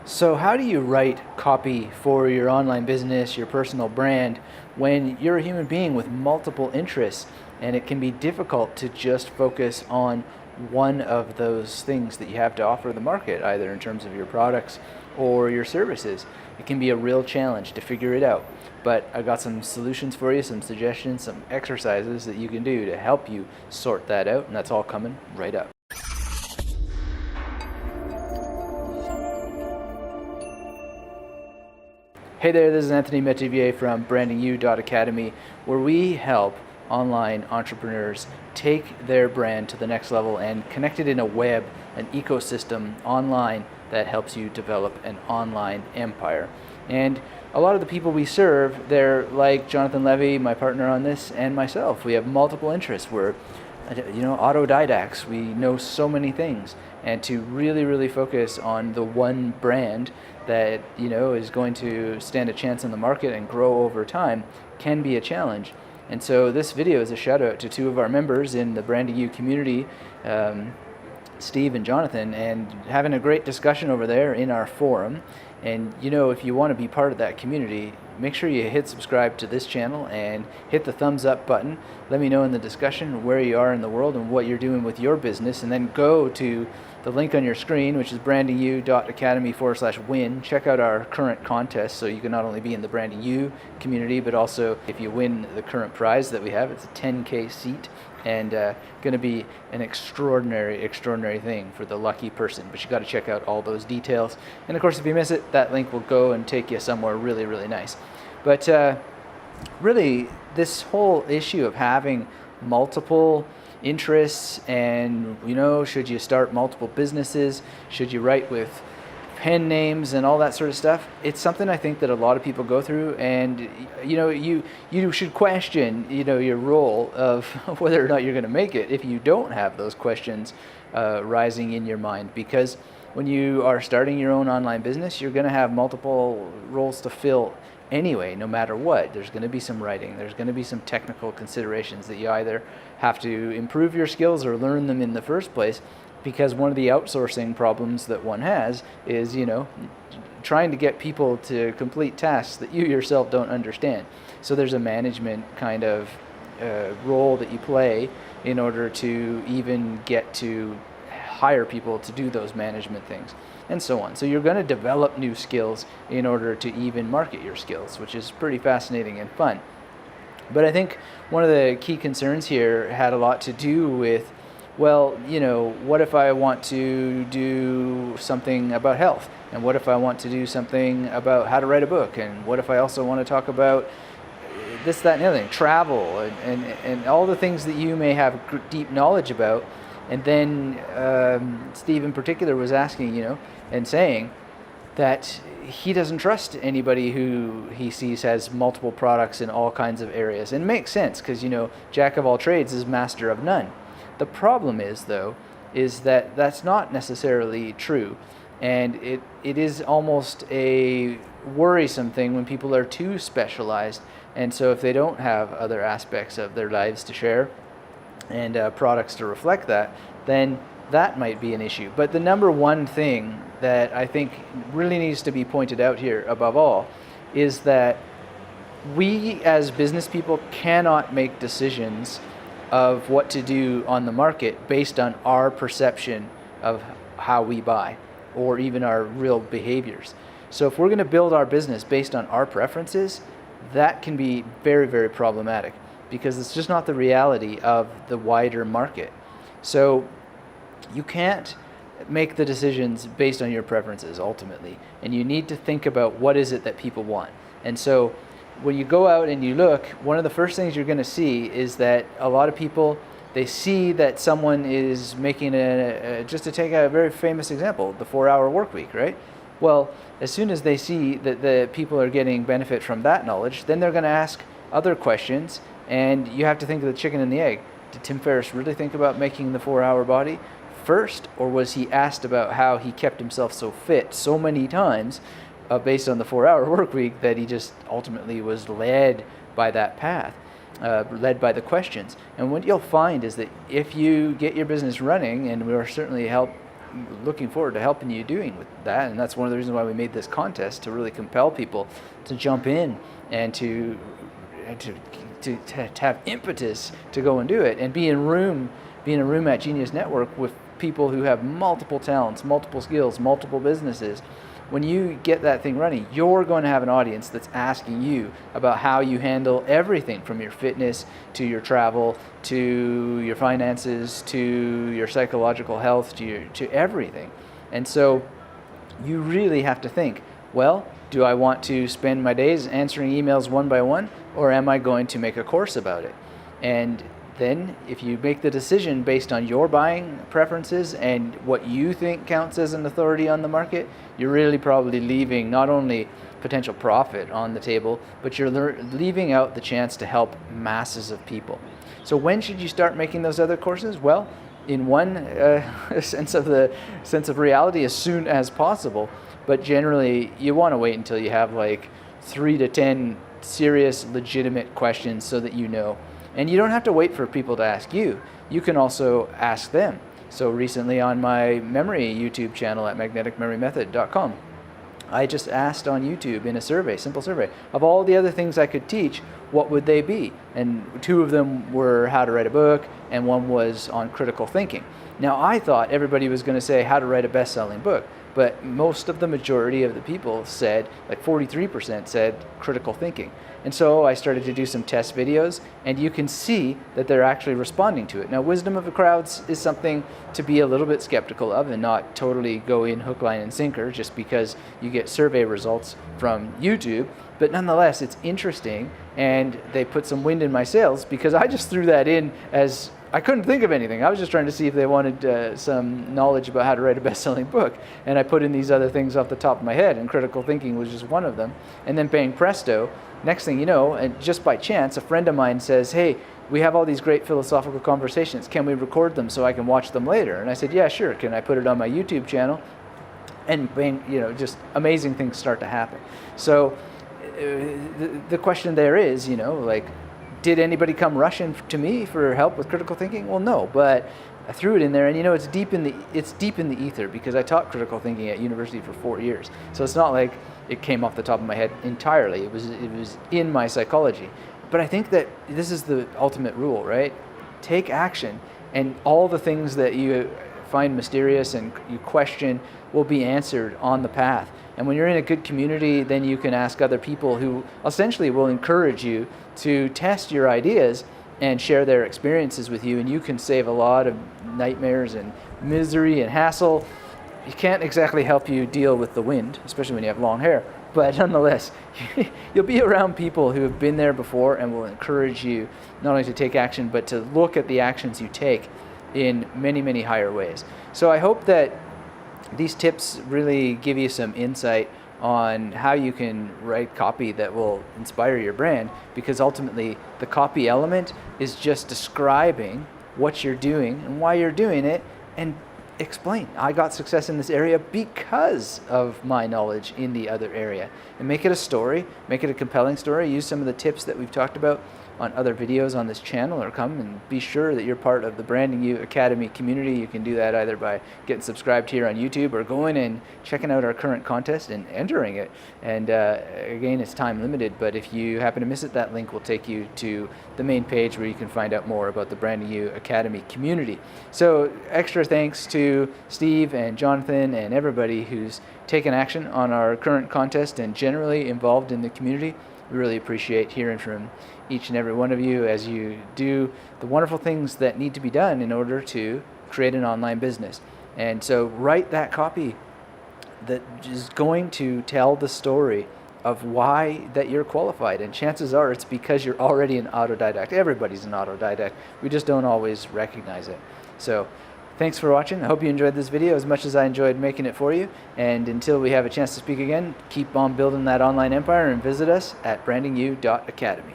So how do you write copy for your online business, your personal brand, when you're a human being with multiple interests and it can be difficult to just focus on one of those things that you have to offer the market, either in terms of your products or your services? It can be a real challenge to figure it out. But I got some solutions for you, some suggestions, some exercises that you can do to help you sort that out, and that's all coming right up. Hey there, this is Anthony Metivier from brandingyou.academy, where we help online entrepreneurs take their brand to the next level and connect it in a web, an ecosystem online that helps you develop an online empire. And a lot of the people we serve, they're like Jonathan Levi, my partner on this, and myself. We have multiple interests. We're autodidacts. We know so many things, and to really focus on the one brand that is going to stand a chance in the market and grow over time can be a challenge. And so this video is a shout out to two of our members in the Branding You community, Steve and Jonathan, and having a great discussion over there in our forum. And if you want to be part of that community, make sure you hit subscribe to this channel and hit the thumbs up button. Let me know in the discussion where you are in the world and what you're doing with your business, and then go to the link on your screen, which is brandingyou.academy/win. Check out our current contest so you can not only be in the Branding You community, but also if you win the current prize that we have, it's a 10K seat, and going to be an extraordinary thing for the lucky person. But you got to check out all those details, and of course if you miss it, that link will go and take you somewhere really nice. But really, this whole issue of having multiple interests, and should you start multiple businesses, should you write with pen names and all that sort of stuff, it's something I think that a lot of people go through, and you should question your role of whether or not you're going to make it if you don't have those questions rising in your mind. Because when you are starting your own online business, you're going to have multiple roles to fill anyway, no matter what. There's going to be some writing, there's going to be some technical considerations that you either have to improve your skills or learn them in the first place, because one of the outsourcing problems that one has is trying to get people to complete tasks that you yourself don't understand. So there's a management kind of role that you play in order to even get to hire people to do those management things, and so on. So you're going to develop new skills in order to even market your skills, which is pretty fascinating and fun. But I think one of the key concerns here had a lot to do with, well, what if I want to do something about health? And what if I want to do something about how to write a book? And what if I also want to talk about this, that, and the other thing, travel, and all the things that you may have deep knowledge about? And then Steve in particular was asking, and saying that he doesn't trust anybody who he sees has multiple products in all kinds of areas. And it makes sense, because, jack of all trades is master of none. The problem is, though, is that that's not necessarily true. And it is almost a worrisome thing when people are too specialized. And so if they don't have other aspects of their lives to share and products to reflect that, then that might be an issue. But the number one thing that I think really needs to be pointed out here above all is that we as business people cannot make decisions of what to do on the market based on our perception of how we buy or even our real behaviors. So if we're going to build our business based on our preferences, that can be very problematic, because it's just not the reality of the wider market. So you can't make the decisions based on your preferences ultimately, and you need to think about what is it that people want. And so when you go out and you look, one of the first things you're going to see is that a lot of people, they see that someone is making just to take a very famous example, the 4-hour work week, right? Well, as soon as they see that the people are getting benefit from that knowledge, then they're going to ask other questions, and you have to think of the chicken and the egg. Did Tim Ferriss really think about making the 4-hour body first, or was he asked about how he kept himself so fit so many times based on the 4-hour work week that he just ultimately was led by that path, led by the questions? And what you'll find is that if you get your business running, and we'll certainly help looking forward to helping you doing with that. And that's one of the reasons why we made this contest, to really compel people to jump in and to have impetus to go and do it, and be in a room at Genius Network with people who have multiple talents, multiple skills, multiple businesses. When you get that thing running, you're going to have an audience that's asking you about how you handle everything from your fitness to your travel to your finances to your psychological health to everything. And so you really have to think, well, do I want to spend my days answering emails one by one, or am I going to make a course about it? And then if you make the decision based on your buying preferences and what you think counts as an authority on the market, you're really probably leaving not only potential profit on the table, but you're leaving out the chance to help masses of people. So when should you start making those other courses? Well, in one sense of reality, as soon as possible. But generally, you want to wait until you have like 3 to 10 serious, legitimate questions so that you know. And you don't have to wait for people to ask you. You can also ask them. So recently on my memory YouTube channel at magneticmemorymethod.com, I just asked on YouTube in a survey, simple survey, of all the other things I could teach, what would they be? And 2 of them were how to write a book, and 1 was on critical thinking. Now I thought everybody was going to say how to write a best-selling book, but the majority of the people said, like 43% said critical thinking. And so I started to do some test videos, and you can see that they're actually responding to it. Now, wisdom of the crowds is something to be a little bit skeptical of and not totally go in hook, line, and sinker just because you get survey results from YouTube. But nonetheless, it's interesting, and they put some wind in my sails because I just threw that in as I couldn't think of anything. I was just trying to see if they wanted some knowledge about how to write a best-selling book. And I put in these other things off the top of my head, and critical thinking was just one of them. And then bang presto, next thing you know, and just by chance, a friend of mine says, hey, we have all these great philosophical conversations. Can we record them so I can watch them later? And I said, yeah, sure. Can I put it on my YouTube channel? And bang, just amazing things start to happen. So the question there is, did anybody come rushing to me for help with critical thinking? Well, no, but I threw it in there, and it's deep in the ether because I taught critical thinking at university for 4 years. So it's not like it came off the top of my head entirely. It was in my psychology. But I think that this is the ultimate rule, right? Take action, and all the things that you find mysterious and you question will be answered on the path. And when you're in a good community, then you can ask other people who essentially will encourage you to test your ideas and share their experiences with you, and you can save a lot of nightmares and misery and hassle. It can't exactly help you deal with the wind, especially when you have long hair, but nonetheless, you'll be around people who have been there before and will encourage you not only to take action, but to look at the actions you take in many, many higher ways. So I hope that these tips really give you some insight on how you can write copy that will inspire your brand, because ultimately the copy element is just describing what you're doing and why you're doing it, and explain, I got success in this area because of my knowledge in the other area. And make it a story, make it a compelling story. Use some of the tips that we've talked about on other videos on this channel, or come and be sure that you're part of the Branding You Academy community. You can do that either by getting subscribed here on YouTube or going and checking out our current contest and entering it. And again, it's time limited, but if you happen to miss it, that link will take you to the main page where you can find out more about the Branding You Academy community. So extra thanks to Steve and Jonathan and everybody who's taken action on our current contest and generally involved in the community. We really appreciate hearing from each and every one of you as you do the wonderful things that need to be done in order to create an online business. And so write that copy that is going to tell the story of why that you're qualified. And chances are it's because you're already an autodidact. Everybody's an autodidact. We just don't always recognize it. So thanks for watching. I hope you enjoyed this video as much as I enjoyed making it for you. And until we have a chance to speak again, keep on building that online empire and visit us at brandingyou.academy.